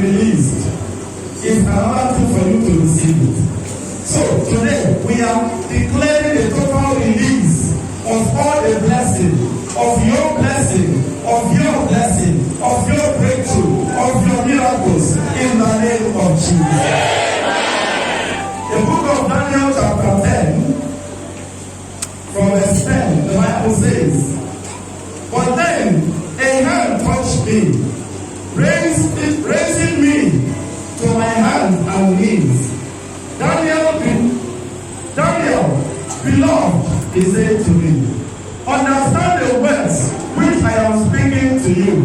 released. It's another thing for you to receive it. So today we are declaring a total release of all the blessing, of your blessing, of your blessing, of your breakthrough, of your miracles in the name of Jesus. The book of Daniel chapter 10 from verse 10, the Bible says, but then a hand touched me, raising me to my hands and knees. Daniel, beloved, he said to me, understand the words which I am speaking to you.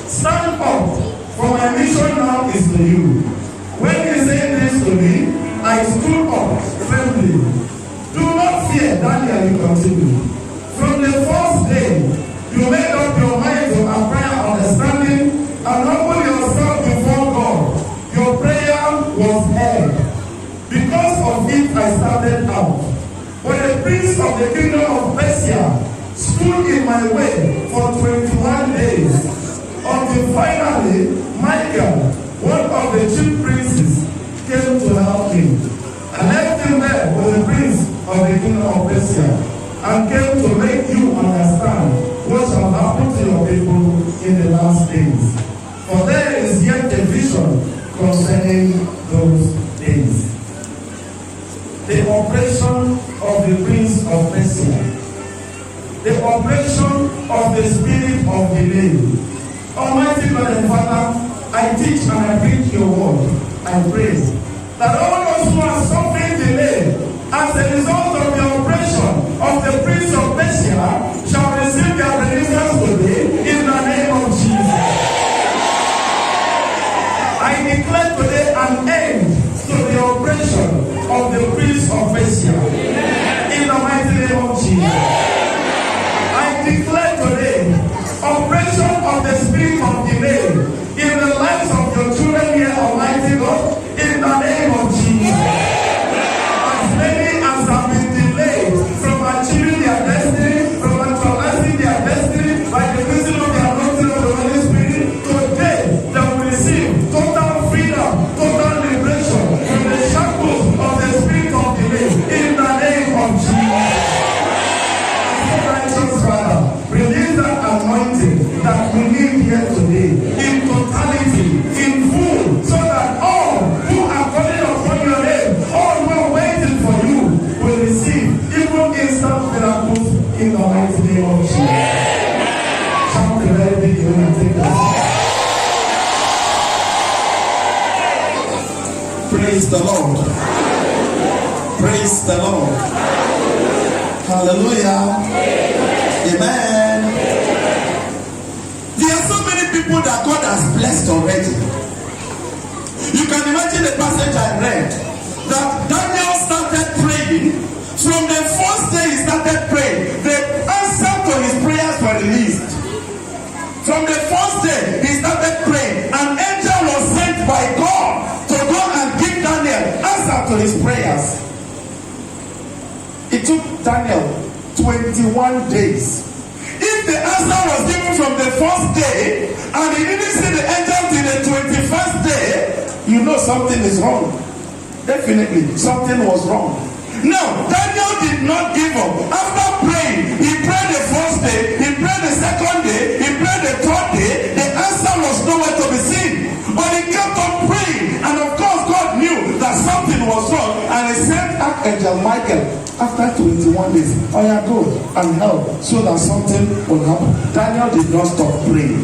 Stand up, for my mission now is to you. When he said this to me, I stood up, trembling. Do not fear, Daniel, he continued. From the first day, you made up your mind to acquire understanding and humble yourself before God. Your prayer was heard. Because of it, I started out. But the prince of the kingdom of Persia stood in my way for 21 days. Until finally, Michael, one of the chief princes, came to help me. I left him there with the prince of the kingdom of Persia and came to make you understand what shall happen to your people in the last days. For there is yet a vision concerning those days. The operation of the prince of Persia. The operation of the spirit of delay. Almighty God and Father, I teach and I preach your word. I pray that all those who are suffering delay as a result of the operation of the prince of Persia shall receive their deliverance today in the name of Jesus. I declare today an end to the operation of the prince of Persia in the mighty name of Jesus. I declare today operation of the spirit of delay in the lives of your children here, Almighty God, in the name of Jesus. As many as have been delayed from achieving their destiny, from actualizing their destiny, by the reason of the anointing of the Holy Spirit, today they will receive total freedom, total liberation from the shackles of the spirit of delay, in the name of Jesus. Righteous Father, release that anointing that we need here today, in totality, in full, so that all who are calling upon your name, all who are waiting for you, will receive even instant miracles in the mighty name of Jesus. Shout a very big amen and take that. Praise the Lord. Praise the Lord. Hallelujah. Amen. There are so many people that God has blessed already. You can imagine the passage I read that Daniel started praying. From the first day he started praying, the answer to his prayers were released. From the first day he started praying, an angel was sent by God to go and give Daniel answer to his prayers. It took Daniel 21 days. If the answer was given from the first day and he didn't see the angel till the 21st day, you know something is wrong. Definitely, something was wrong. Now, Daniel did not give up. After praying, he prayed the first day, he prayed the second day, he prayed the third day. The answer was nowhere to be seen. But he kept on praying, and of course God knew that something was wrong, and he sent Archangel Michael after 21 days. Oh yeah, go and help so that something will happen. Daniel did not stop praying.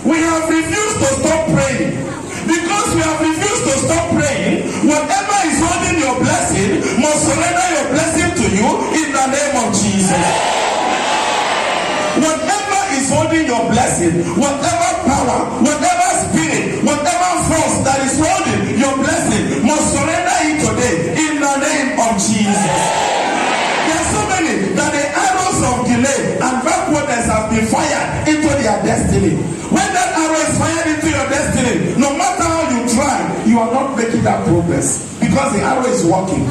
We have refused to stop praying. Because we have refused to stop praying, whatever is holding your blessing must surrender your blessing to you in the name of Jesus. Whatever is holding your blessing, whatever power, whatever spirit, whatever force that is holding your blessing must surrender it today in the name of Jesus. There are so many that the arrows of delay and backwardness have been fired into their destiny. When that arrow is fired into your destiny, no matter how you try, you are not making that progress because the arrow is working.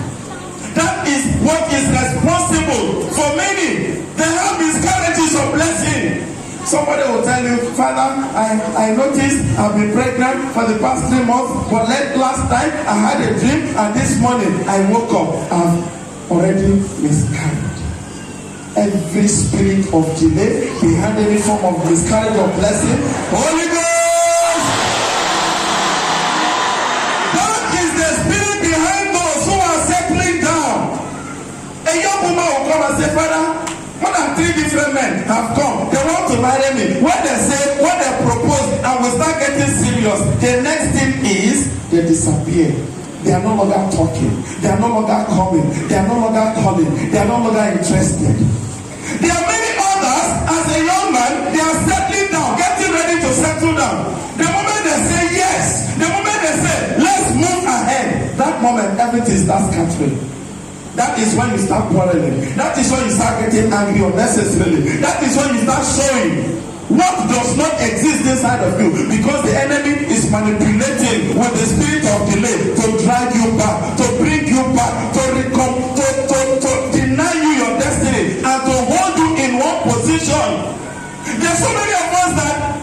That is what is responsible for many. They have miscarriages of blessing. Somebody will tell you, Father, I noticed I've been pregnant for the past 3 months, but last night I had a dream, and this morning I woke up. I've already miscarried. Every spirit of delay behind any form of miscarriage or blessing, Holy Ghost, that is the spirit behind those who are settling down. A young woman will come and say, Father, more than 3 different men have come. They want to marry me. When they propose and we start getting serious, the next thing is they disappear. They are no longer talking. They are no longer coming. They are no longer calling. They are no longer interested. There are many others, as a young man, they are settling down, getting ready to settle down. The moment they say yes, the moment they say, let's move ahead, that moment everything starts scattering. That is when you start quarreling. That is when you start getting angry unnecessarily. That is when you start showing what does not exist inside of you, because the enemy is manipulating with the spirit of delay to drag you back, to bring you back, to deny you your destiny, and to hold you in one position. There are so many of us that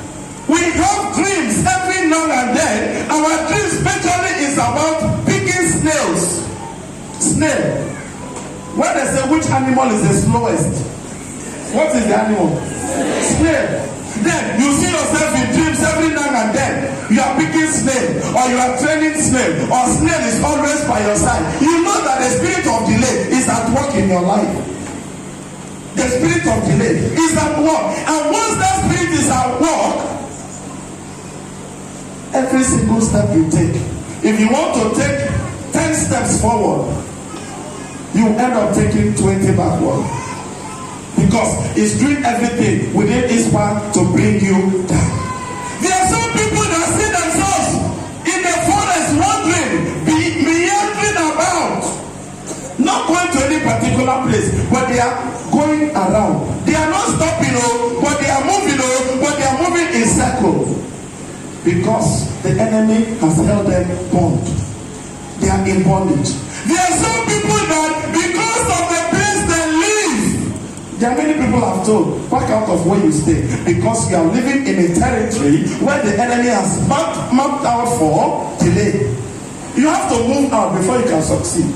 we have dreams every now and then. Our dreams especially is about picking snails. Snail. When they say which animal is the slowest, what is the animal? Snail. Then you see yourself in dreams every now and then. You are picking snail, or you are training snail, or snail is always by your side. You know that the spirit of delay is at work in your life. The spirit of delay is at work, and once that spirit is at work, every single step you take, if you want to take 10 steps forward, you end up taking 20 backward, because it's doing everything within its power to bring you down. There are some people that see themselves in the forest wandering, meandering about, not going to any particular place, but they are going around. They are not stopping, but they are moving, but they are moving in circle, because the enemy has held them bound. They are in bondage. There are some people that, because of the place they live, there are many people have told, back out of where you stay, because you are living in a territory where the enemy has mapped out for delay. You have to move out before you can succeed.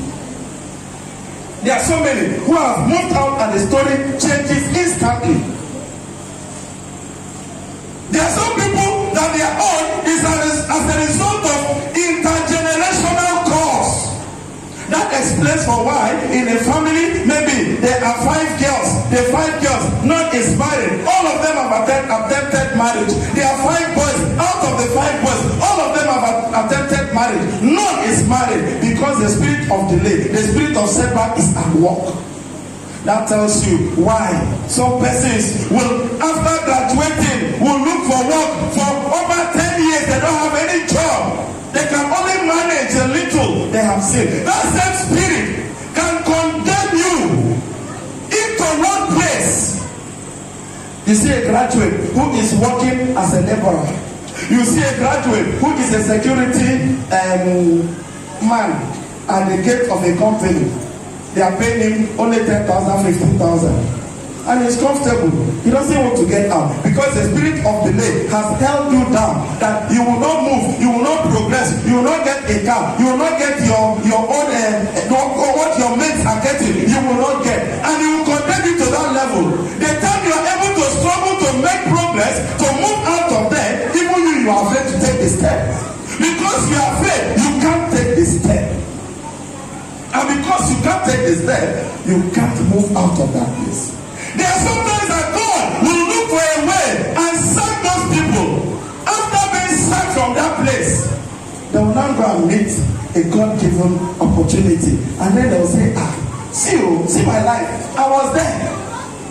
There are so many who have moved out and the story changes instantly. There are some people that their own is as a result of intergenerational cause. That explains for why in a family, maybe there are 5 girls. The 5 girls, none is married. All of them have attempted marriage. There are 5 boys. Out of the 5 boys, all of them have attempted marriage. None is married, because the spirit of delay, the spirit of setback is at work. That tells you why some persons will, after graduating, will look for work for over 10 years. They don't have any job. They can only manage a little they have seen. That same spirit can condemn you into one place. You see a graduate who is working as a laborer. You see a graduate who is a security man at the gate of a company. They are paying him only 10,000, 15,000. And he's comfortable. He doesn't want to get out, because the spirit of delay has held you down, that you will not move, you will not progress, you will not get a car, you will not get your own what your mates are getting, you will not get, and he will condemn you to that level. The time you are able to struggle to make progress, to move out of there, even you are afraid to take the step, because you are afraid you can't take the step. And because you can't take the step, you can't move out of that place. There are sometimes that God will look for a way and sack those people. After being sacked from that place, they will now go and meet a God-given opportunity, and then they will say, see my life. I was there.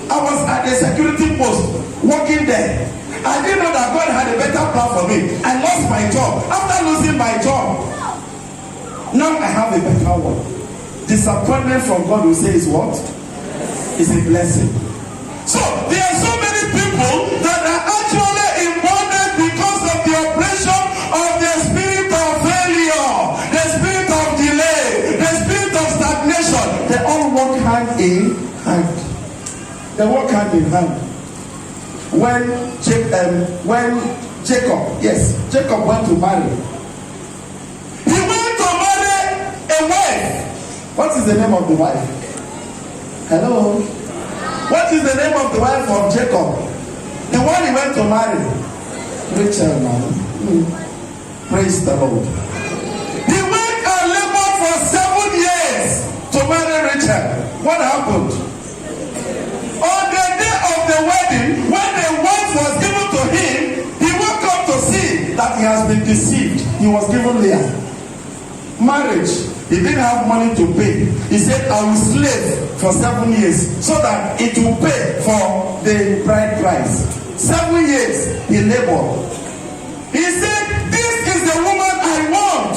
I was at the security post working there. I didn't know that God had a better plan for me. I lost my job. After losing my job, now I have a better one. Disappointment from God will say is what? Is a blessing. So there are so many people that are actually in bondage because of the oppression of the spirit of failure, the spirit of delay, the spirit of stagnation. They all work hand in hand. They work hand in hand. when Jacob went to marry. He went to marry a wife. What is the name of the wife? Hello? What is the name of the wife of Jacob? The one he went to marry? Rachel now. Praise the Lord. He went and labored for 7 years to marry Rachel. What happened? On the day of the wedding, when the wife was given to him, he woke up to see that he has been deceived. He was given Leah. Marriage. He didn't have money to pay. He said, I will slave for 7 years so that it will pay for the bride price. 7 years he labored. He said, this is the woman I want.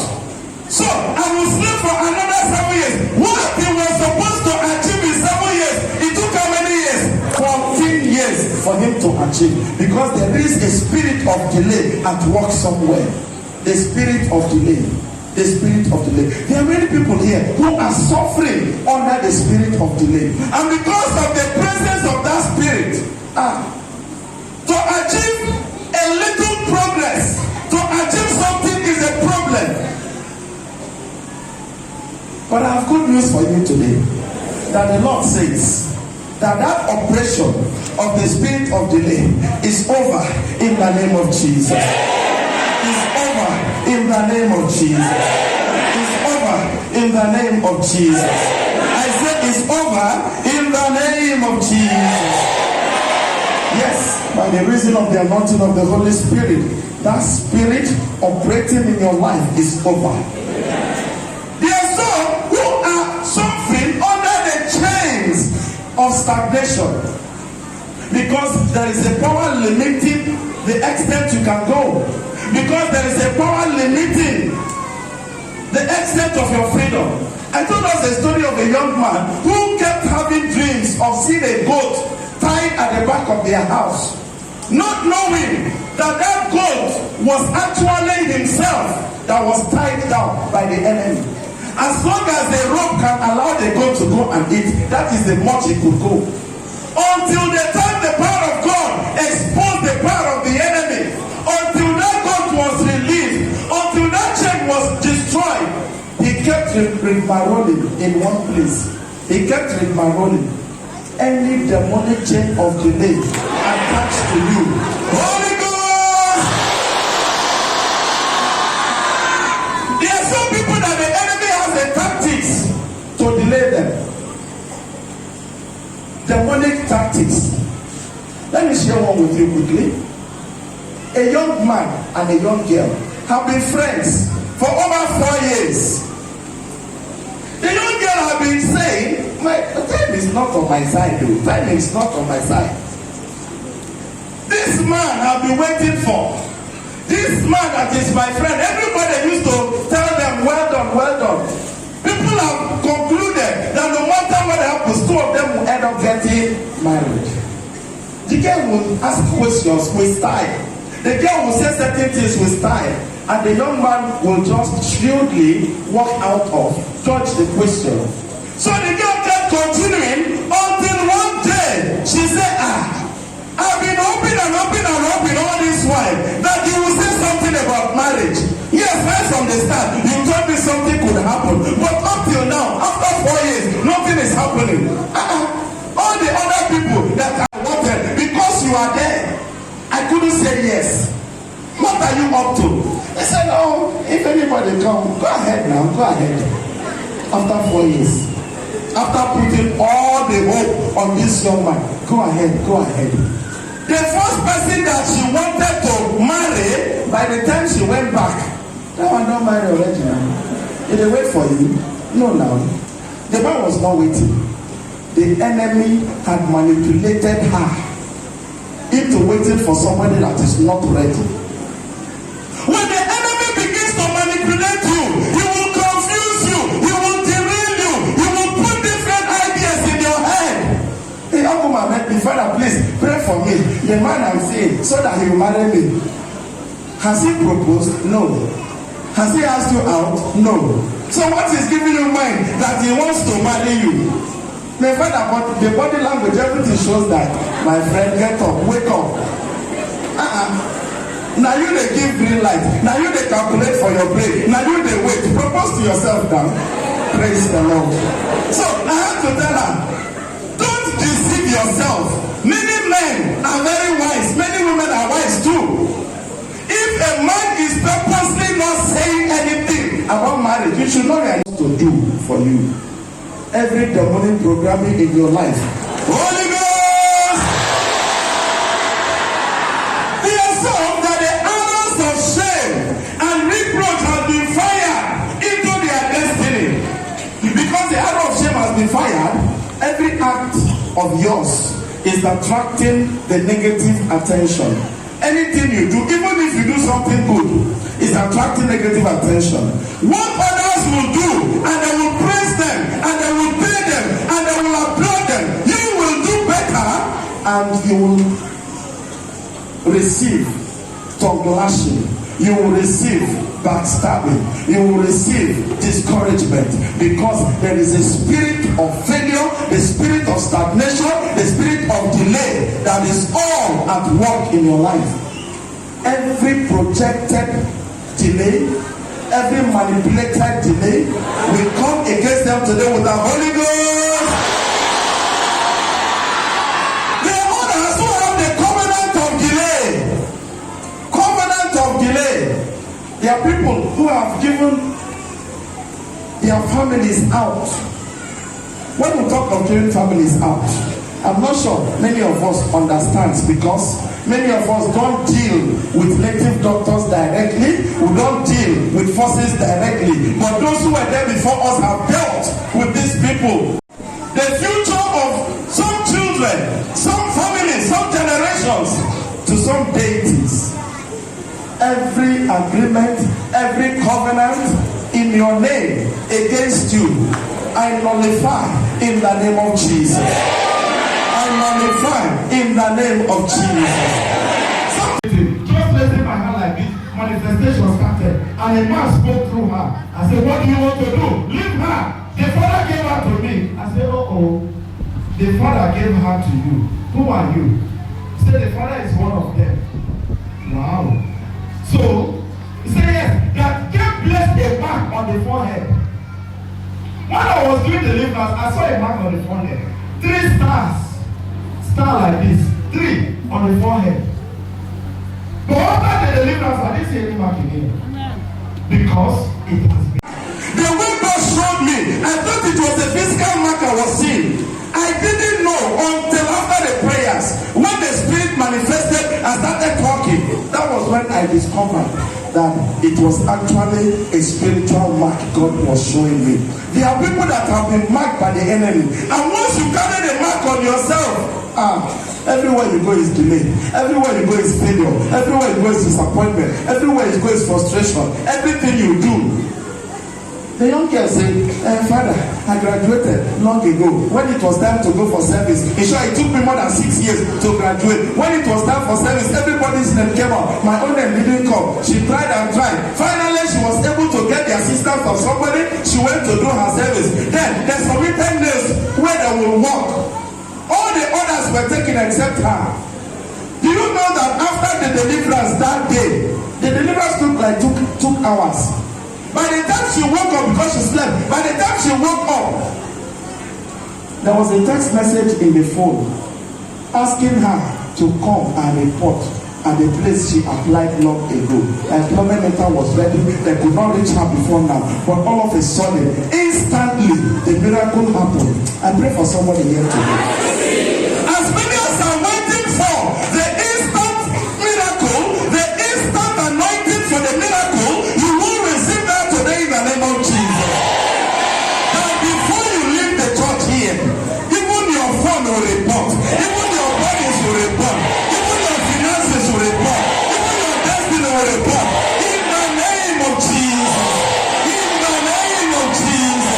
So I will slave for another 7 years. What he was supposed to achieve in 7 years, it took how many years? 14 years for him to achieve. Because there is a spirit of delay at work somewhere. The spirit of delay. The spirit of delay. There are many people here who are suffering under the spirit of delay. And because of the presence of that spirit, to achieve a little progress, to achieve something is a problem. But I have good news for you today. That the Lord says that operation of the spirit of delay is over in the name of Jesus. It's over in the name of Jesus. It's over in the name of Jesus. I said it's over in the name of Jesus. Yes, by the reason of the anointing of the Holy Spirit, that spirit operating in your life is over. There are some who are suffering under the chains of stagnation because there is a power limiting the extent you can go. Because there is a power limiting the extent of your freedom. I told us a story of a young man who kept having dreams of seeing a goat tied at the back of their house, not knowing that goat was actually himself that was tied down by the enemy. As long as the rope can allow the goat to go and eat, that is the much he could go. Until the time the power of God exposed the power of the enemy, until that goat was released, until that chain was destroyed, he kept rigmaroling in one place. He kept rigmaroling. Any demonic chain of delay attached to you, Holy Ghost! There are some people that the enemy has the tactics to delay them. Demonic tactics. Let me share one with you quickly. A young man and a young girl have been friends for over 4 years. The young girl have been saying, my time is not on my side though. Time is not on my side. This man have been waiting for. This man that is my friend. Everybody used to tell them, well done, well done. People have concluded that no matter what happens, 2 of them will end up getting married. The girl will ask questions with style. The girl will say certain things with style. And the young man will just shrewdly walk out of, dodge the question. So the girl kept continuing until one day she said, I've been hoping all this while that you will say something about marriage. Yes, right from the start, you told me something could happen. But up till now, after 4 years, nothing is happening. All the other people that I wanted, because you are there, I couldn't say yes. What are you up to? I said, oh, if anybody come, go ahead now, go ahead. After 4 years, after putting all the hope on this young man, go ahead, go ahead. The first person that she wanted to marry, by the time she went back, that one don't marry already now. Did they wait for you? No, now. The man was not waiting. The enemy had manipulated her into waiting for somebody that is not ready. When the enemy begins to manipulate you, he will confuse you, he will derail you, he will put different ideas in your head. Hey, Uncle Mohammed, the father, please pray for me. The man I'm seeing, so that he will marry me. Has he proposed? No. Has he asked you out? No. So what is giving you mind that he wants to marry you? The father, but the body language, everything shows that My friend, get up, wake up. Now you they give green light. Now you they calculate for your brain. Now you they wait. Propose to yourself now. Praise the Lord. So I have to tell her, don't deceive yourself. Many men are very wise. Many women are wise too. If a man is purposely not saying anything about marriage, you should know what to do for you. Every demonic programming in your life, Holy Ghost, the assault that the arrows of shame and reproach have been fired into their destiny. Because the arrow of shame has been fired, every act of yours is attracting the negative attention. Anything you do, even if you do something good, is attracting negative attention. What others will do, and they will praise them, and they will pay them, and they will applaud them, you will do better, and you will receive tongue lashing. You will receive backstabbing. You will receive discouragement, because there is a spirit of failure, the spirit of stagnation, the spirit of delay that is all at work in your life. Every projected delay, every manipulated delay, we come against them today with the Holy Ghost. The others who have the covenant of delay, there are people who have given their families out. When we talk of giving families out, I'm not sure many of us understand, because many of us don't deal with native doctors directly. We don't deal with forces directly. But those who were there before us have dealt with these people. The future of some children, some families, some generations, to some deities. Every agreement, every covenant in your name against you, I nullify in the name of Jesus. I nullify in the name of Jesus. Just raising my hand like this, manifestation started, and a man spoke through her. I said, what do you want to do? Leave her. The father gave her to me. I said, oh, the father gave her to you. Who are you? He said, the father is one of them. Wow. So, he said, yes, that God blessed a mark on the forehead. When I was doing deliverance, I saw a mark on the forehead. 3 stars. Star like this. 3 on the forehead. But after the deliverance, I didn't see any mark again. Because it has been. The way God showed me, I thought it was a physical mark I was seeing. I didn't know until after the prayers, when the spirit manifested and started talking. That was when I discovered that it was actually a spiritual mark God was showing me. There are people that have been marked by the enemy, and once you carry the mark on yourself, everywhere you go is delay, everywhere you go is failure, everywhere you go is disappointment, everywhere you go is frustration. Everything you do. The young girl said, Father, I graduated long ago. When it was time to go for service, in short, it took me more than 6 years to graduate. When it was time for service, everybody's name came out. My own name didn't come. She tried and tried. Finally, she was able to get the assistance of somebody. She went to do her service. Then, they submitted names where they will walk. All the others were taken except her. Do you know that after the deliverance that day, the deliverance took hours? By the time she woke up, because she slept, by the time she woke up, there was a text message in the phone asking her to come and report at the place she applied long ago. Employment letter was ready. They could not reach her before now. But all of a sudden, instantly, the miracle happened. I pray for somebody here today. As many as are waiting for the instant miracle, the instant anointing for the miracle, you will receive that today in the name of Jesus. Now, before you leave the church here, even your phone will report, even your bodies will report, even your finances will report, even your destiny will report. In the name of Jesus. In the name of Jesus.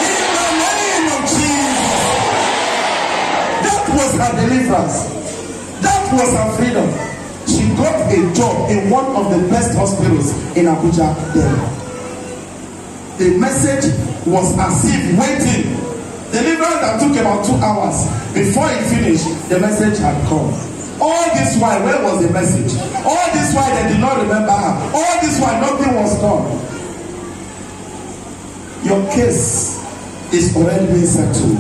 In the name of Jesus. That was her deliverance. That was her freedom. She got a job in one of the best hospitals in Abuja then. The message was as if waiting Deliverance that took about 2 hours. Before it finished, the message had come. All this while, where was the message? All this while, they did not remember her. All this while, nothing was done. Your case is already being settled.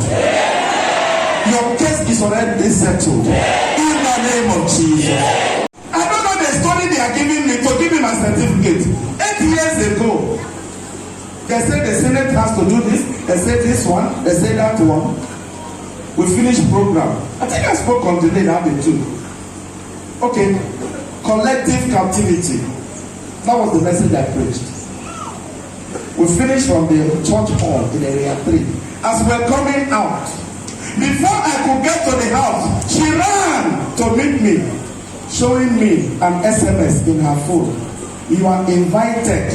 Your case is already being settled. In the name of Jesus. I don't know the story they are giving me to give me my certificate. 8 years ago, they said the Senate has to do this. They said this one. They said that one. We finished program. I think I spoke on the day that day too. Okay, collective captivity. That was the message I preached. We finished from the church hall in area 3. As we're coming out, before I could get to the house, she ran to meet me, showing me an SMS in her phone. You are invited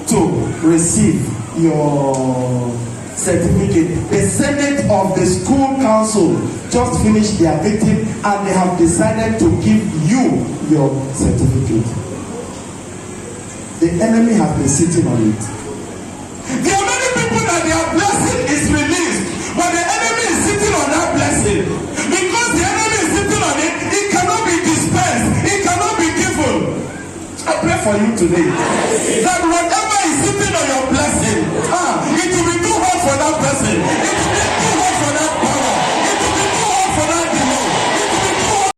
to receive your certificate. The Senate of the school council just finished their meeting and they have decided to give you your certificate. The enemy has been sitting on it. There are many people that their blessing is released, but the enemy is sitting on that blessing. Because the enemy is sitting on it, it cannot be dispensed, it cannot be given. I pray for you today that whatever is sitting on your blessing, it will be too hard for that person. It will be too hard for that power. It will be too hard for that demon. It will be too hard.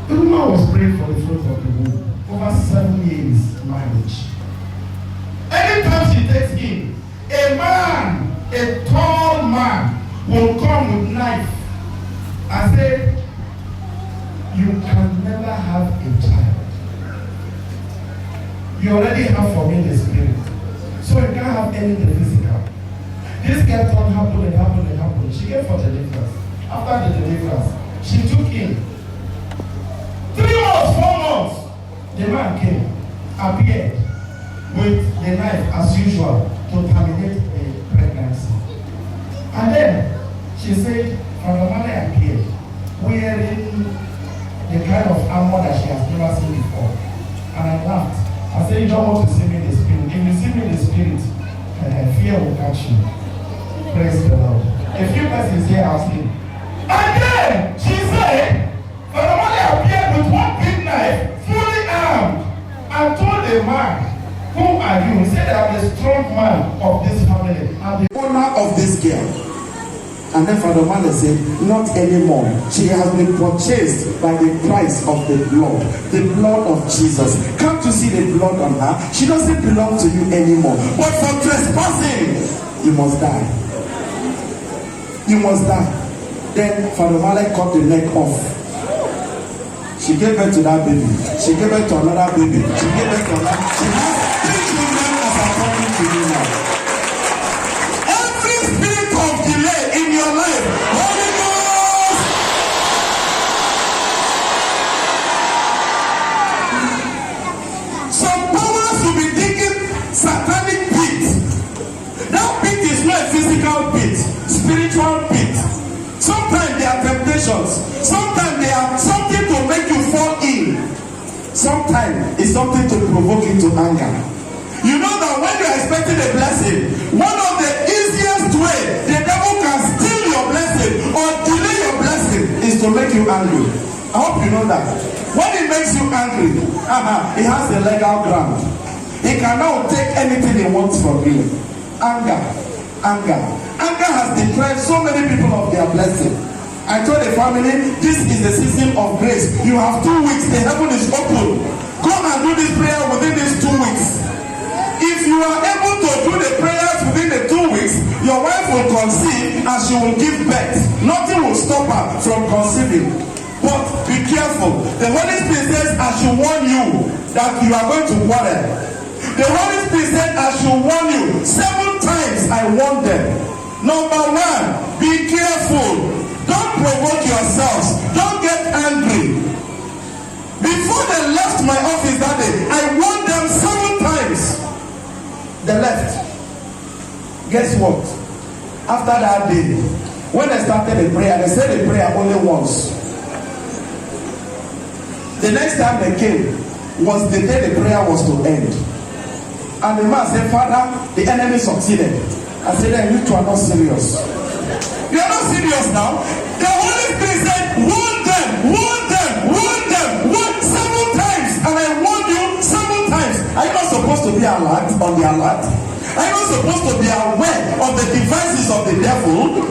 The woman was praying for the fruit of the womb over 7 years marriage. Anytime she takes in, a man, a tall man, will come with knife and say, you can never have a child. You already have for me the spirit. So you can't have anything physical. This kept on happening, happening, happening. She came for deliverance. After the deliverance, she took in 3 months, 4 months. The man came, appeared with the knife as usual to terminate the pregnancy. And then she said, Father Male appeared wearing the kind of armor that she has never seen before. And I laughed. I said, you don't want to see me in the spirit. If you see me in the spirit, fear will catch you. Praise the Lord. A few persons here are asking. And then she said, Father Male appeared with one big knife, fully armed, and told the man, who are you? He said, I'm the strong man of this family. I'm the owner of this girl. And then Father Male said, not anymore. She has been purchased by the price of the blood of Jesus. Can't you see the blood on her? She doesn't belong to you anymore. But for trespassing, you must die. You must die. Then Father Male cut the neck off. She gave birth to that baby. She gave birth to another baby. She gave birth to another. She has 3 children as according to you now. Every spirit of delay in your life, Holy Ghost. Some powers will be digging satanic pit. That pit is not a physical pit, spiritual pit. Sometimes they are temptations. Sometimes they are something to make you fall in. Sometimes it's something to provoke you to anger. You know that when you are expecting a blessing, one of the easiest way the devil can steal your blessing or delay your blessing is to make you angry. I hope you know that. When it makes you angry, he has the legal ground. He can now take anything he wants from you. Anger. Anger has deprived so many people of their blessing. I told the family, this is the season of grace. You have 2 weeks, the heaven is open. Go and do this prayer within these 2 weeks. If you are able to do the prayers within the 2 weeks, your wife will conceive and she will give birth. Nothing will stop her from conceiving. But be careful. The Holy Spirit says, I should warn you that you are going to quarrel. The Holy Spirit said, I should warn you. 7 times I warned them. Number 1, be careful. Don't provoke yourselves. Don't get angry. Before they left my office that day, I warned them 7 times. They left. Guess what? After that day, when they started the prayer, they said the prayer only once. The next time they came was the day the prayer was to end. And the man said, Father, the enemy succeeded. I said, then you two are not serious. You are not serious now. The Holy Spirit said, warn them, warn them, warn them, warn 7 times. And I warned you 7 times. Are you not supposed to be alert on the alert? Are you not supposed to be aware of the devices of the devil?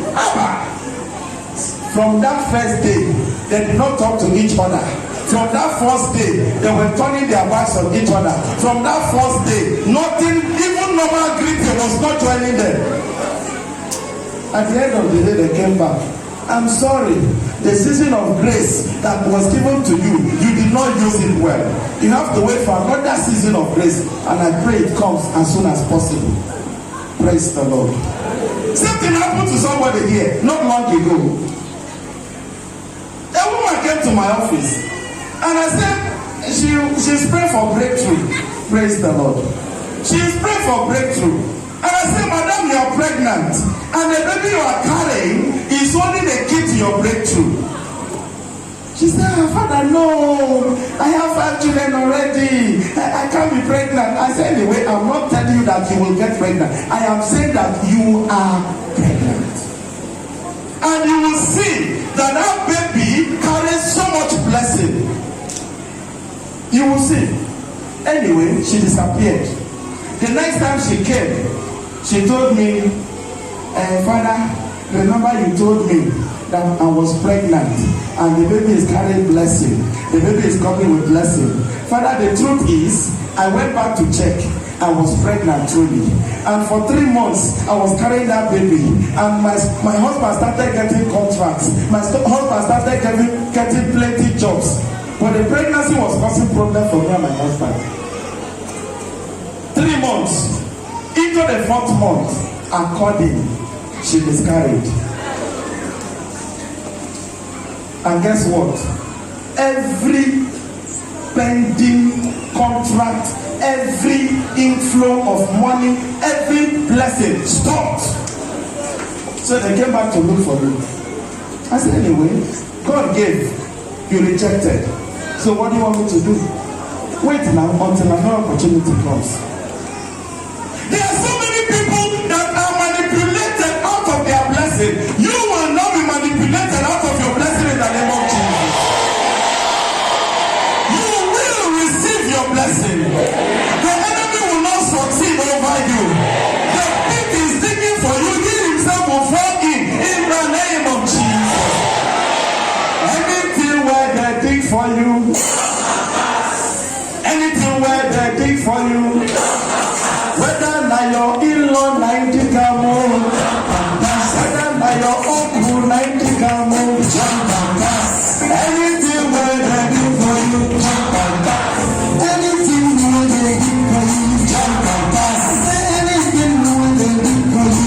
From that first day, they did not talk to each other. From that first day, they were turning their backs on each other. From that first day, nothing, even normal greeting was not joining them. At the end of the day, they came back. I'm sorry, the season of grace that was given to you, you did not use it well. You have to wait for another season of grace, and I pray it comes as soon as possible. Praise the Lord. Something happened to somebody here not long ago. A woman came to my office, and I said, she's praying for breakthrough. Praise the Lord. She's praying for breakthrough. And I said, Madam, you are pregnant, and the baby you are carrying is only the key to your breakthrough. She said, Father, no, I have 5 children already. I can't be pregnant. I said, anyway, I'm not telling you that you will get pregnant. I am saying that you are pregnant. And you will see that that baby carries so much blessing. You will see. Anyway, she disappeared. The next time she came, she told me, Father, remember you told me that I was pregnant and the baby is carrying blessing. The baby is coming with blessing. Father, the truth is, I went back to check. I was pregnant truly. And for 3 months, I was carrying that baby. And my husband started getting contracts. My husband started getting plenty jobs. But the pregnancy was causing problem for me and my husband. 3 months. Into the 4th month, according, she miscarried. And guess what? Every pending contract, every inflow of money, every blessing stopped. So they came back to look for me. I said, anyway, God gave, you rejected. So what do you want me to do? Wait now until another opportunity comes. There are so many people that are manipulated out of their blessing. You will not be manipulated out of your blessing in the name of Jesus. You will receive your blessing. The enemy will not succeed over you. The pit is digging for you. He himself will fall in the name of Jesus. Anything where they dig for you, anything where they dig for you, whether na your in-law 90 kamo, whether na your uncle 90 kamo, anything where they do for you, anything where they do for you, anything where they do for you,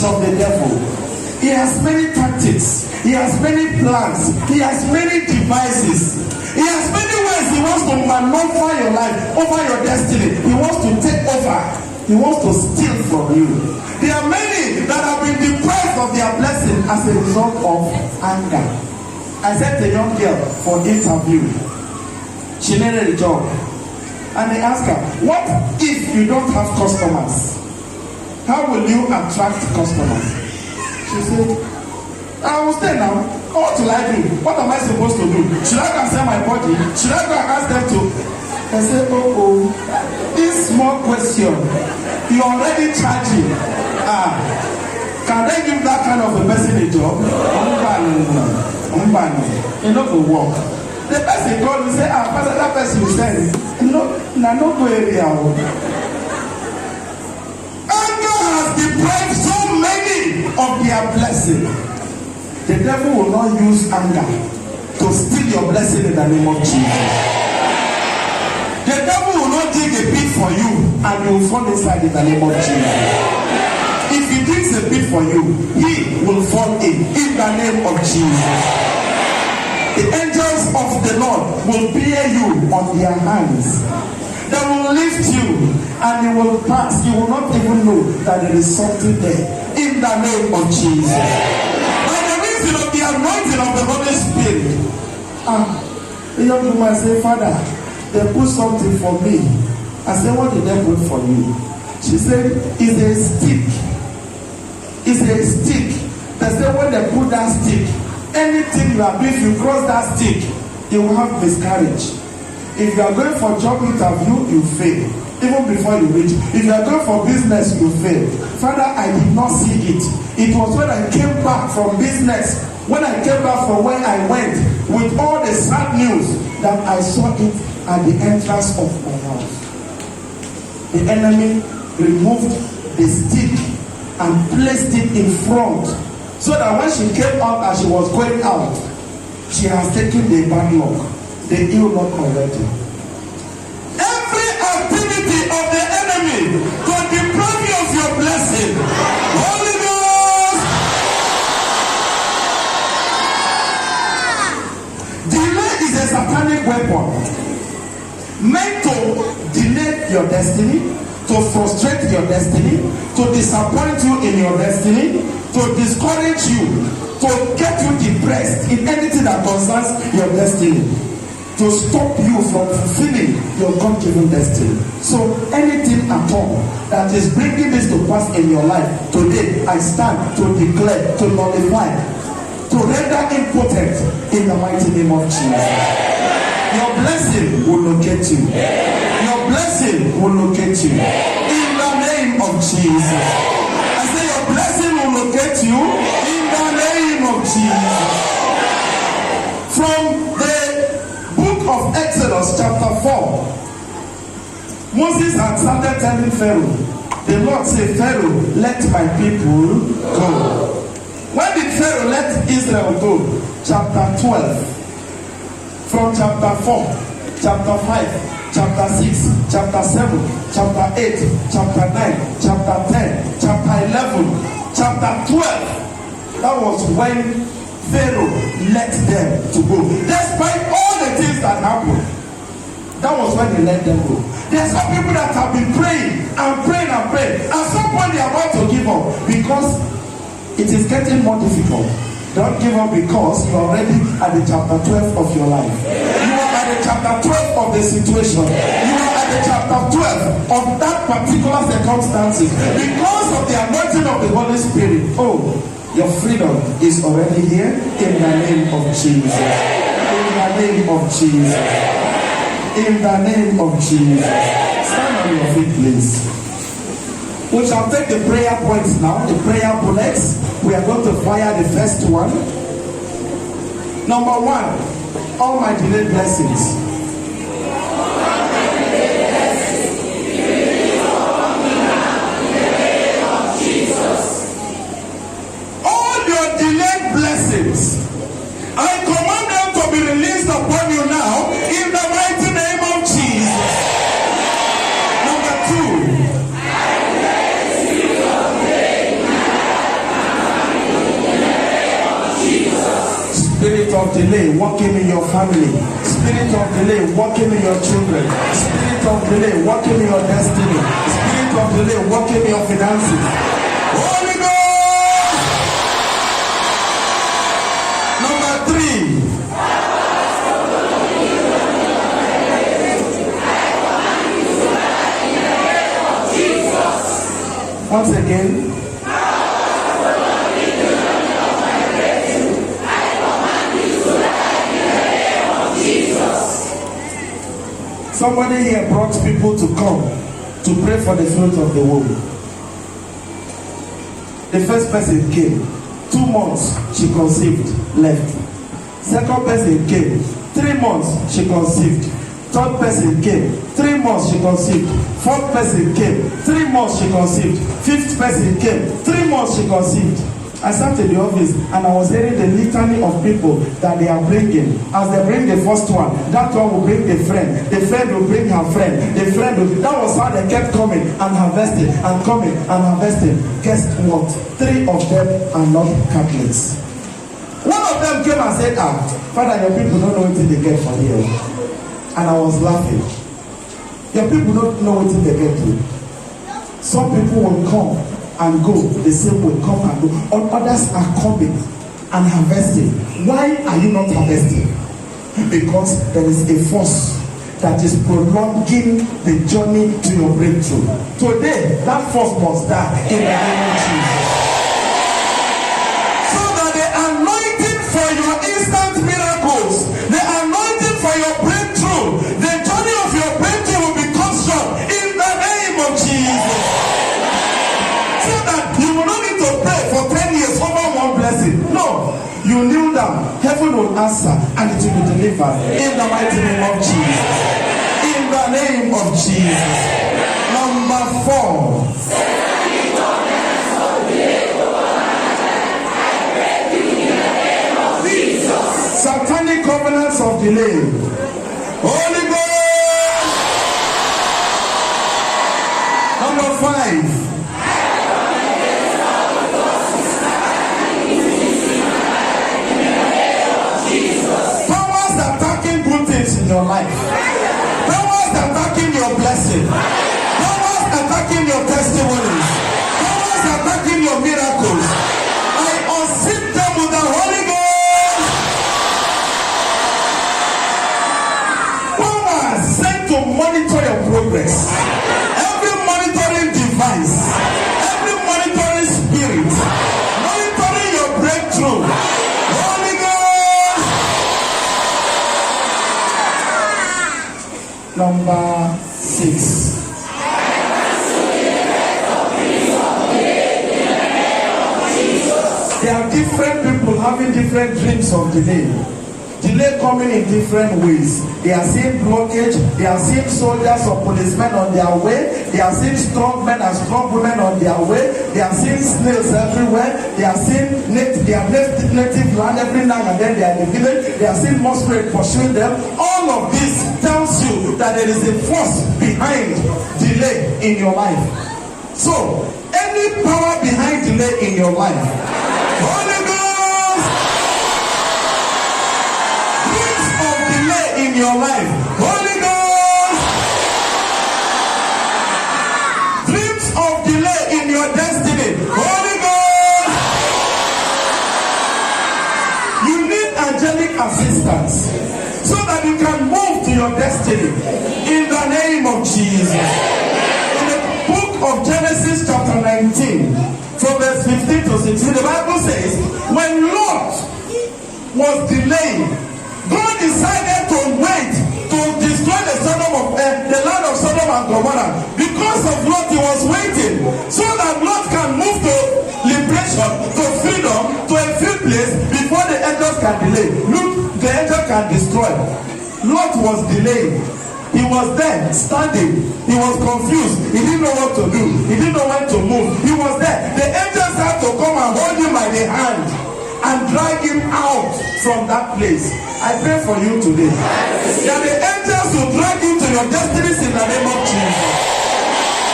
of the devil. He has many tactics. He has many plans. He has many devices. He has many ways he wants to maneuver your life, over your destiny. He wants to take over. He wants to steal from you. There are many that have been deprived of their blessing as a result of anger. I sent a young girl for interview. She needed a job. And they asked her, what if you don't have customers? How will you attract customers? She said, I will stay now. What will I do? What am I supposed to do? Should I go and sell my body? Should I go and ask them to? I say, oh, this small question, you already charging. Can they give that kind of a person a job? It not go work. The person called me say, Pastor, that person you send, no go area. Anger has deprived so many of their blessing. The devil will not use anger to steal your blessing in the name of Jesus. The devil will not dig a pit for you and you will fall inside in the name of Jesus. If he digs a pit for you, he will fall in the name of Jesus. The angels of the Lord will bear you on their hands. They will lift you and you will pass. You will not even know that there is something there in the name of Jesus. Of the anointing of the Holy Spirit. The young woman say, Father, they put something for me. I said, what did they put for you? She said, it's a stick. It's a stick. They said, when they put that stick, anything you are doing, if you cross that stick, you will have miscarriage. If you are going for job interview, you fail. Even before you reach. If you are going for business, you fail. Father, I did not see it. It was when I came back from business, when I came back from where I went, with all the sad news, that I saw it at the entrance of my house. The enemy removed the stick and placed it in front, so that when she came out and she was going out, she has taken the bad luck, the ill luck already. Every activity of the enemy to deprive you of your blessing, Holy Ghost, delay is a satanic weapon meant to delay your destiny, to frustrate your destiny, to disappoint you in your destiny, to discourage you, to get you depressed in anything that concerns your destiny, to stop you from fulfilling your God-given destiny. So anything at all that is bringing this to pass in your life, today I stand to declare, to nullify, to render impotent in the mighty name of Jesus. Your blessing will locate you. Your blessing will locate you in the name of Jesus. I say your blessing will locate you in the name of Jesus. From the book of Exodus chapter 4, Moses had started telling Pharaoh, the Lord said, Pharaoh, let my people go. When did Pharaoh let Israel go? Chapter 12. From chapter 4, chapter 5, chapter 6, chapter 7, chapter 8, chapter 9, chapter 10, chapter 11, chapter 12. That was when Pharaoh let them to go. Despite all the things that happened, that was when he let them go. There are some people that have been praying and praying and praying. At some point they are about to give up because it is getting more difficult. Don't give up because you are already at the chapter 12 of your life. You are at the chapter 12 of the situation. You are at the chapter 12 of that particular circumstances. Because of the anointing of the Holy Spirit. Oh, your freedom is already here in the name of Jesus. In the name of Jesus. In the name of Jesus. Stand on your feet, please. We shall take the prayer points now, the prayer bullets. We are going to fire the first one. Number 1, all my delayed blessings. All your delayed blessings, I command them to be released upon you now in the mighty name of Jesus. Number 2, spirit of delay working in your family, spirit of delay working in your children, spirit of delay working in your destiny, spirit of delay working in your finances. Holy Ghost! Number 3, once again, Somebody here brought people to come to pray for the fruit of the womb. The first person came. 2 months, she conceived, left. Second person came. 3 months, she conceived. Third person came. 3 months, she conceived. Fourth person came. 3 months, she conceived. Fifth person came. 3 months, she conceived. I sat in the office and I was hearing the litany of people that they are bringing. As they bring the first one, that one will bring the friend will bring her friend, that was how they kept coming and harvesting and coming and harvesting. Guess what? 3 of them are not Catholics. One of them came and said, Father, your people don't know what they get from here. And I was laughing. Your people don't know what they get to. Some people will come and go the same way, come and go. Others are coming and harvesting. Why are you not harvesting? Because there is a force that is prolonging the journey to your breakthrough. Today, that force must die in the name of Jesus. So that the anointing for your instant miracles, the anointing for your breakthrough, the journey of your breakthrough will become short in the name of Jesus. So that you will not need to pray for 10 years over one blessing. No, you kneel down, heaven will answer, and it will be delivered in the mighty name of Jesus. In the name of Jesus. Number 4. Satanic covenants of delay. Holy Ghost. Number 5. In your life, powers attacking your blessing, powers attacking your testimonies, powers attacking your miracles. I unseat them with the Holy Ghost. Powers sent to monitor your progress. Every monitoring device, every monitoring spirit, monitoring your breakthrough. Number 6. There are different people having different dreams of delay. Delay coming in different ways. They are seeing blockage. They are seeing soldiers or policemen on their way. They are seeing strong men and strong women on their way. They are seeing snails everywhere. They are seeing native land every now and then. They are in the village. They are seeing masquerade pursuing them. All of this tells you that there is a force behind delay in your life. So, any power behind delay in your life, Holy Ghost, dreams of delay in your life, Holy Ghost, dreams of delay in your destiny, Holy Ghost. You need angelic assistance so that you can move to your destiny in the name of Jesus. In the book of Genesis chapter 19 from verse 15 to 16, the Bible says, when Lot was delaying, God decided to wait to destroy the land of Sodom and Gomorrah. Because of Lot, he was waiting so that Lot can move to liberation, to freedom, to a free place before the angels can delay. Look, the angel can destroy. Lot was delaying. He was there standing. He was confused. He didn't know what to do. He didn't know when to move. He was there. The angels had to come and hold him by the hand and drag him out from that place. I pray for you today that the angels will drag you to your destinies in the name of Jesus.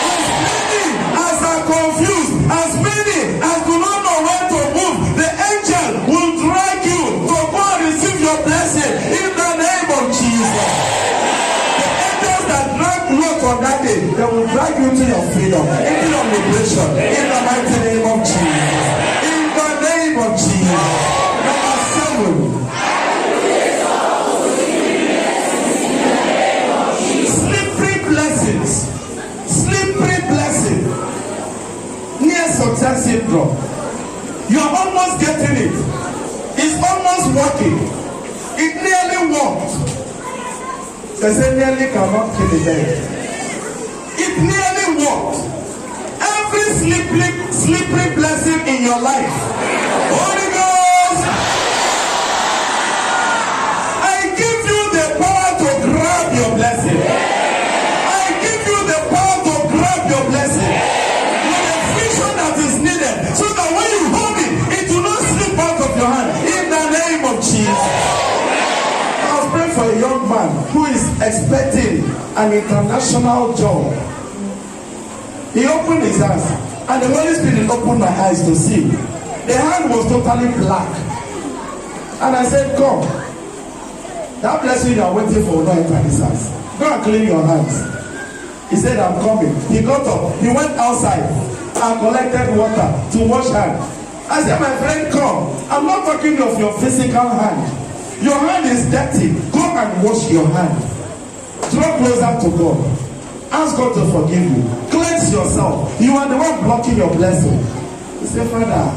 As many as are confused, as many as do not know where to move, the angel will drag you to go and receive your blessing in the name of Jesus. The angels that drag Lot on that day, they will drag you to your freedom, into your liberation, in the mighty name of Jesus. In the name of Jesus. Number 7. Slippery blessing. Near success syndrome. You are almost getting it. It's almost working. It nearly worked. They say nearly cannot kill the dead. It nearly worked. Every slippery blessing in your life. Holy Ghost, I give you the power to grab your blessing. I give you the power to grab your blessing. With the friction that is needed, so that when you hold it, it will not slip out of your hand. In the name of Jesus. I was praying for a young man who is expecting an international job. He opened his eyes, and the Holy Spirit opened my eyes to see. The hand was totally black. And I said, come. That blessing you are waiting for will not enter this house. Go and clean your hands. He said, I'm coming. He got up. He went outside and collected water to wash hands. I said, my friend, come. I'm not talking of your physical hand. Your hand is dirty. Go and wash your hand. Draw closer to God. Ask God to forgive you. Cleanse yourself. You are the one blocking your blessing. You say, Father,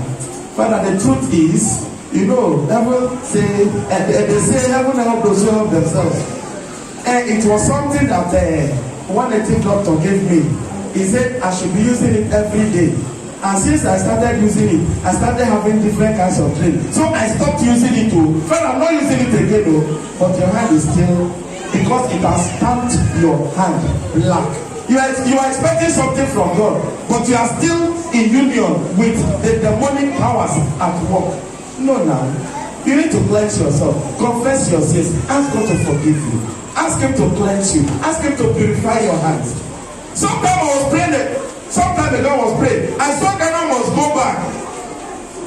the truth is, you know, heaven say, they say heaven help those who help themselves. And it was something that one native doctor gave me. He said I should be using it every day. And since I started using it, I started having different kinds of dreams. So I stopped using it too. Friend, I'm not using it again though. But your hand is still, because it has stamped your hand black. You are expecting something from God, but you are still in union with the demonic powers at work. No, now. You need to cleanse yourself. Confess your sins. Ask God to forgive you. Ask Him to cleanse you. Ask Him to purify your hands. Sometimes I was praying. Sometimes the God was praying. I saw Ghana must go back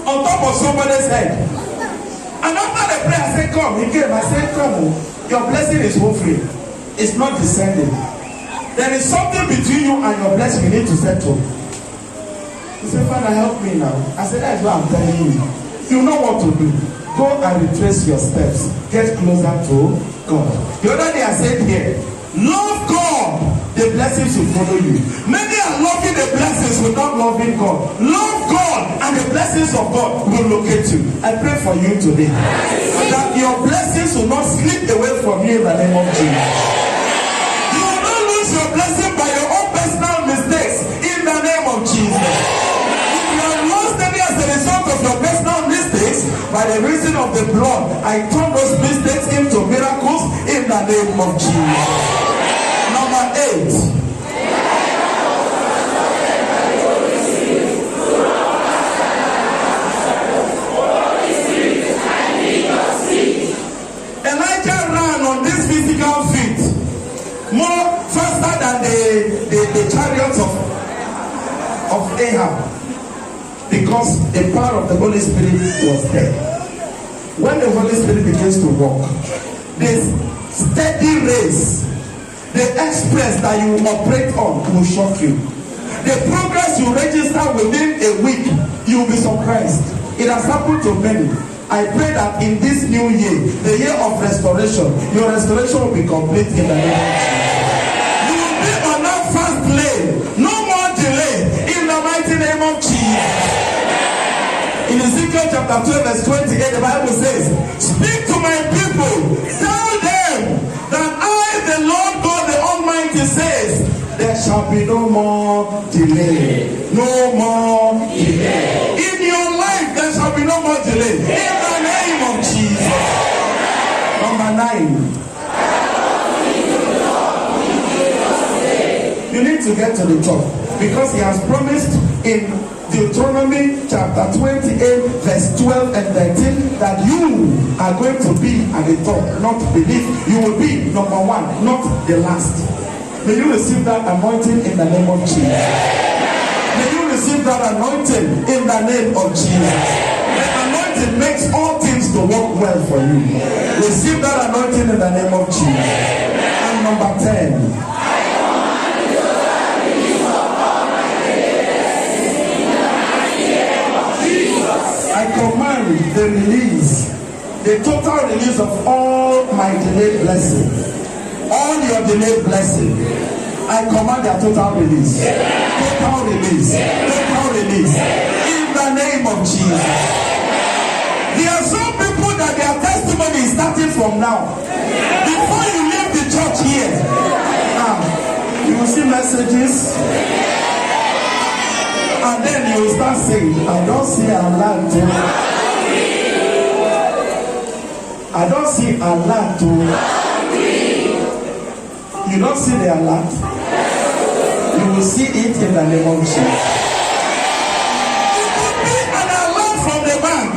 on top of somebody's head. And after the prayer, I said, come. He came. I said, come. Your blessing is free. It's not descending. There is something between you and your blessing you need to settle. He said, Father, help me now. I said, that's what I'm telling you. You know what to do. Go and retrace your steps. Get closer to God. The other day I said here, love God. The blessings will follow you. Many are loving the blessings without loving God. Love God and the blessings of God will locate you. I pray for you today that your blessings will not slip away from you in the name of Jesus. You will not lose your blessing by your own personal mistakes in the name of Jesus. If you have lost any as a result of your personal mistakes, by the reason of the blood, I turn those mistakes into miracles in the name of Jesus. Number 8. Elijah ran on this physical feet more faster than the chariots of Ahab, because the power of the Holy Spirit was there. When the Holy Spirit begins to walk, this steady race, the express that you operate on will shock you. The progress you register within a week, you will be surprised. It has happened to many. I pray that in this new year, the year of restoration, your restoration will be complete in the name of Jesus. You will be on that fast lane. No more delay in the mighty name of Jesus. In Ezekiel chapter 12 verse 28, the Bible says, speak to my people, tell them that I, the Lord God the Almighty, says, there shall be no more delay. No more delay. In your life, there shall be no more delay. In the name of Jesus. Number 9. You need to get to the top, because He has promised in Deuteronomy chapter 28 verse 12 and 13 that you are going to be at the top, not beneath. You will be number 1, not the last. May you receive that anointing in the name of Jesus. May you receive that anointing in the name of Jesus. The anointing makes all things to work well for you. Receive that anointing in the name of Jesus. And number 10. I command the release, the total release of all my delayed blessings. All your delayed blessing, I command their total release. Total release. Total release. In the name of Jesus. There are some people that their testimony is starting from now. Before you leave the church here. You will see messages. And then you will start saying, I don't see Allah too. I don't see Allah too. You don't see the alert. You will see it in the name of Jesus. It could be an alert from the bank.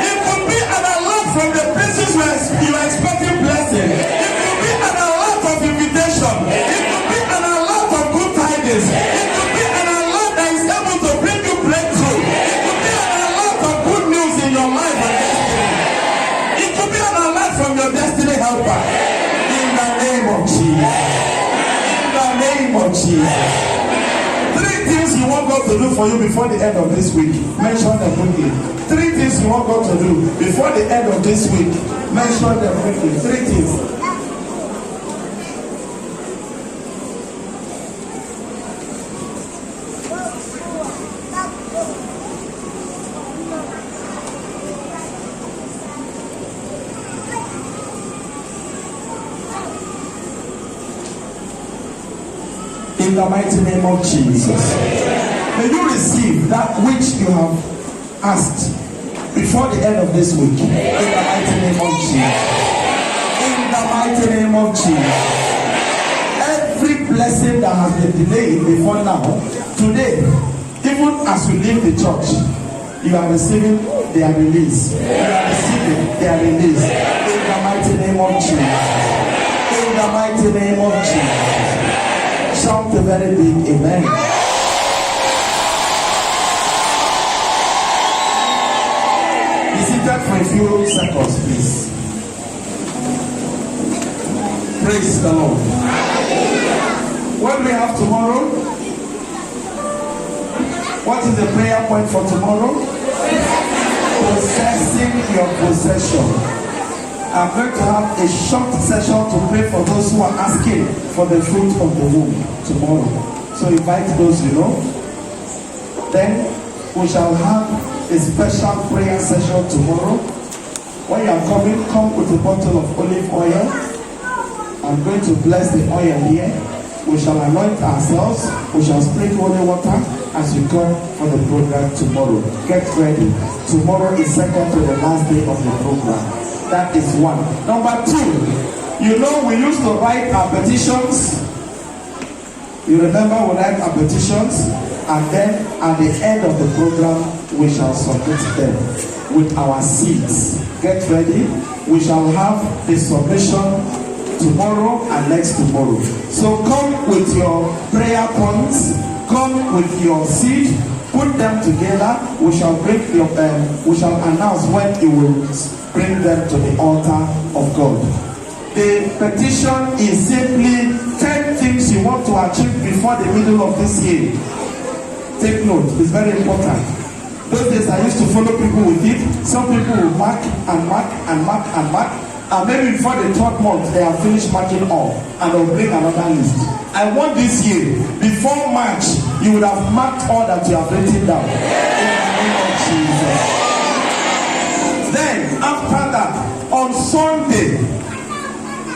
It could be an alert from the places where you are expecting blessing. It could be an alert of invitation. It could be an alert of good tidings. It could be an alert that is able to bring you breakthrough. It could be an alert of good news in your life and destiny. It could be an alert from your destiny helper. In the name of Jesus. Name of Jesus. 3 things you want God to do for you before the end of this week. Mention them quickly. 3 things you want God to do before the end of this week. Mention them quickly. 3 things. In the mighty name of Jesus. May you receive that which you have asked before the end of this week. In the mighty name of Jesus. In the mighty name of Jesus. Every blessing that has been delayed before now, today, even as we leave the church, you are receiving their release. You are receiving their release. In the mighty name of Jesus. In the mighty name of Jesus. Shout a very big amen. Be seated for a few seconds, please. Praise the Lord. What do we have tomorrow? What is the prayer point for tomorrow? Possessing your possession. I'm going to have a short session to pray for those who are asking for the fruit of the womb tomorrow. So invite those you know. Then we shall have a special prayer session tomorrow. When you are coming, come with a bottle of olive oil. I'm going to bless the oil here. We shall anoint ourselves. We shall sprinkle holy water as we come for the program tomorrow. Get ready. Tomorrow is second to the last day of the program. That is 1. Number 2, you know we used to write our petitions. You remember we write our petitions, and then at the end of the program we shall submit them with our seeds. Get ready. We shall have the submission tomorrow and next tomorrow. So come with your prayer points, come with your seed, put them together. We shall bring your we shall announce when you will bring them to the altar of God. The petition is simply 10 things you want to achieve before the middle of this year. Take note, it's very important. Those days I used to follow people with it. Some people will mark and mark and mark and mark, and maybe before the 3rd month they have finished marking all, and they'll bring another list. I want this year, before March, you would have marked all that you have written down. In the name of Jesus. Then, after that, on Sunday,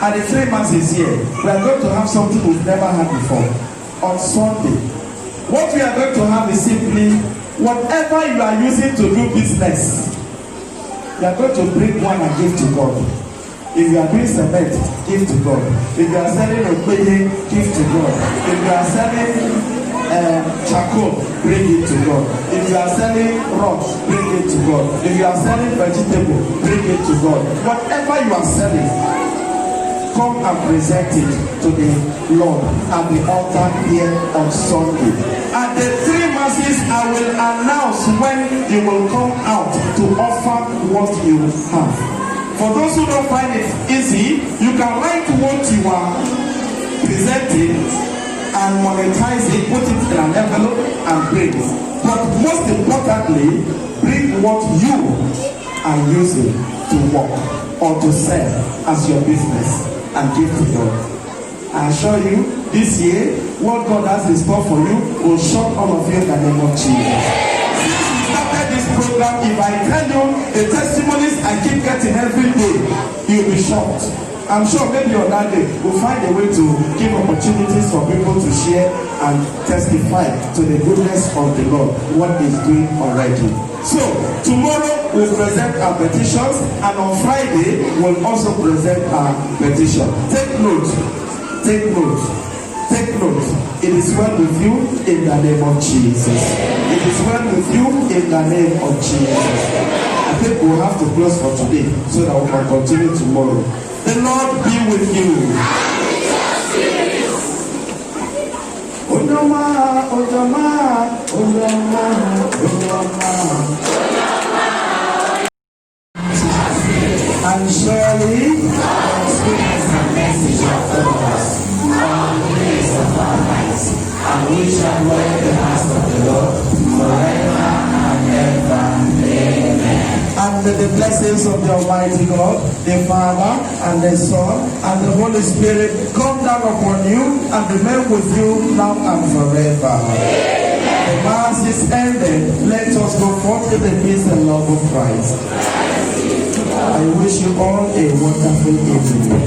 at the 3 masses here, we are going to have something we've never had before. On Sunday, what we are going to have is simply whatever you are using to do business, you are going to bring one and give to God. If you are doing cement, give to God. If you are selling okpeye, give to God. If you are selling charcoal, bring it to God. If you are selling rocks, bring it to God. If you are selling vegetable, bring it to God. Whatever you are selling, come and present it to the Lord at the altar here on Sunday. At the 3 masses, I will announce when you will come out to offer what you have. For those who don't find it easy, you can write what you are presenting and monetize it, put it in an envelope and bring. But most importantly, bring what you are using to work or to sell as your business and give to God. I assure you, this year, what God has in store for you will shock all of you in the name of Jesus. This program, if I tell you the testimonies I keep getting every day, you'll be shocked. I'm sure maybe on that day we'll find a way to give opportunities for people to share and testify to the goodness of the Lord, what He's doing already. So tomorrow we'll present our petitions, and on Friday we'll also present our petition. Take note. Take note. Take note. It is well with you in the name of Jesus. It is well with you in the name of Jesus. I think we'll have to close for today so that we can continue tomorrow. The Lord be with you. Ojoma, Ojoma, Ojoma, Ojoma. And surely, God's goodness and mercy shall follow us all the days of our lives, and we shall dwell in the house of the Lord forever and ever. Amen. And may the blessings of the Almighty God, the Father, and the Son, and the Holy Spirit come down upon you and remain with you now and forever. Amen. The Mass is ended. Let us go forth in the peace and love of Christ. I wish you all a wonderful evening.